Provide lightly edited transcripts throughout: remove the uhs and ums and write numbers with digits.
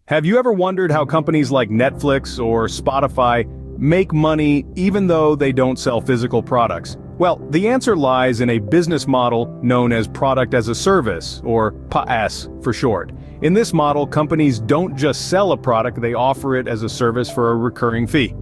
Have you ever wondered how companies like Netflix or Spotify make money even though they don't sell physical products? Well, the answer lies in a business model known as product as a service, or PaaS for short. In this model, companies don't just sell a product, they offer it as a service for a recurring fee.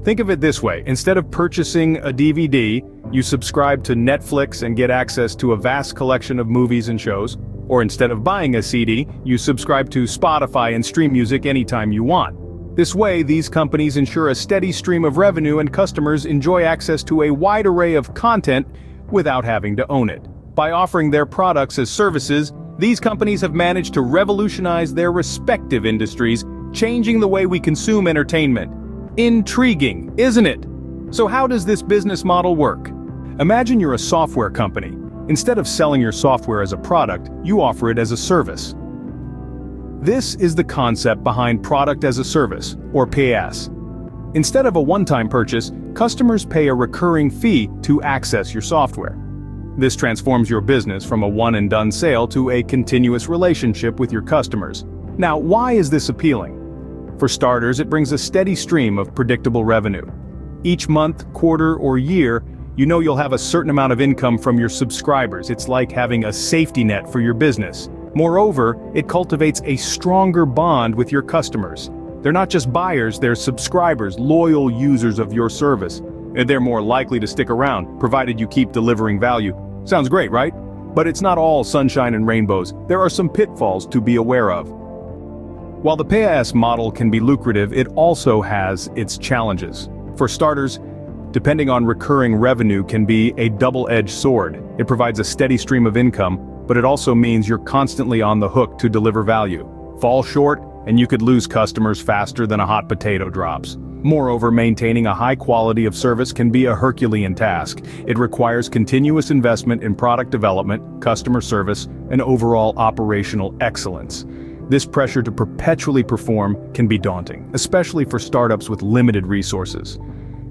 Think of it this way: instead of purchasing a DVD, you subscribe to Netflix and get access to a vast collection of movies and shows. Or instead of buying a CD, you subscribe to Spotify and stream music anytime you want. This way, these companies ensure a steady stream of revenue and customers enjoy access to a wide array of content without having to own it. By offering their products as services, these companies have managed to revolutionize their respective industries, changing the way we consume entertainment. Intriguing, isn't it? So how does this business model work? Imagine you're a software company. Instead of selling your software as a product, you offer it as a service. This is the concept behind product as a service, or PaaS. Instead of a one-time purchase, customers pay a recurring fee to access your software. This transforms your business from a one-and-done sale to a continuous relationship with your customers. Now, why is this appealing? For starters, it brings a steady stream of predictable revenue. Each month, quarter, or year, you know you'll have a certain amount of income from your subscribers. It's like having a safety net for your business. Moreover, it cultivates a stronger bond with your customers. They're not just buyers, they're subscribers, loyal users of your service. And they're more likely to stick around, provided you keep delivering value. Sounds great, right? But it's not all sunshine and rainbows. There are some pitfalls to be aware of. While the PaaS model can be lucrative, it also has its challenges. For starters, depending on recurring revenue can be a double-edged sword. It provides a steady stream of income, but it also means you're constantly on the hook to deliver value. Fall short, and you could lose customers faster than a hot potato drops. Moreover, maintaining a high quality of service can be a Herculean task. It requires continuous investment in product development, customer service, and overall operational excellence. This pressure to perpetually perform can be daunting, especially for startups with limited resources.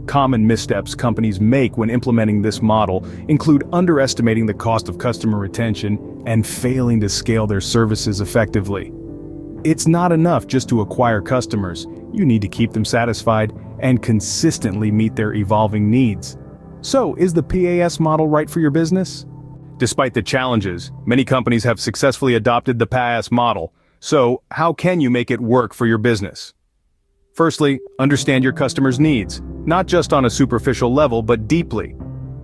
Common missteps companies make when implementing this model include underestimating the cost of customer retention and failing to scale their services effectively. It's not enough just to acquire customers. You need to keep them satisfied and consistently meet their evolving needs. So, is the PaaS model right for your business? Despite the challenges, many companies have successfully adopted the PaaS model. So, how can you make it work for your business? Firstly, understand your customers' needs, not just on a superficial level, but deeply.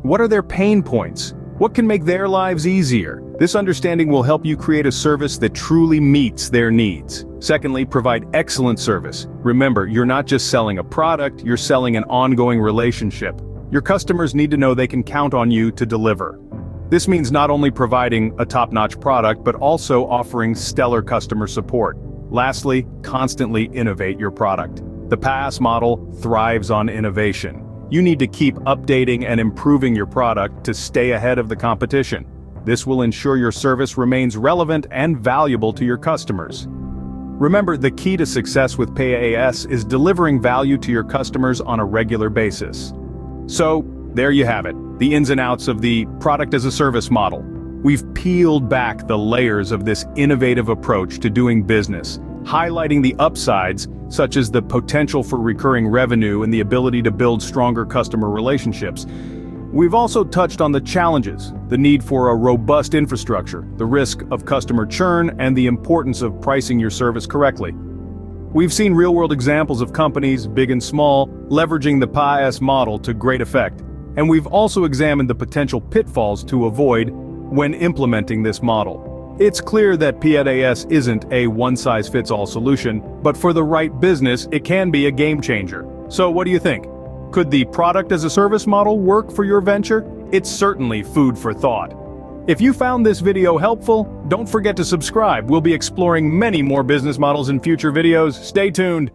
What are their pain points? What can make their lives easier? This understanding will help you create a service that truly meets their needs. Secondly, provide excellent service. Remember, you're not just selling a product, you're selling an ongoing relationship. Your customers need to know they can count on you to deliver. This means not only providing a top-notch product, but also offering stellar customer support. Lastly, constantly innovate your product. The PaaS model thrives on innovation. You need to keep updating and improving your product to stay ahead of the competition. This will ensure your service remains relevant and valuable to your customers. Remember, the key to success with PaaS is delivering value to your customers on a regular basis. So, there you have it, the ins and outs of the product as a service model. We've peeled back the layers of this innovative approach to doing business, highlighting the upsides, such as the potential for recurring revenue and the ability to build stronger customer relationships. We've also touched on the challenges, the need for a robust infrastructure, the risk of customer churn, and the importance of pricing your service correctly. We've seen real-world examples of companies, big and small, leveraging the PaaS model to great effect. And we've also examined the potential pitfalls to avoid when implementing this model. It's clear that PaaS isn't a one-size-fits-all solution, but for the right business, it can be a game changer. So what do you think? Could the product as a service model work for your venture? It's certainly food for thought. If you found this video helpful, don't forget to subscribe. We'll be exploring many more business models in future videos. Stay tuned.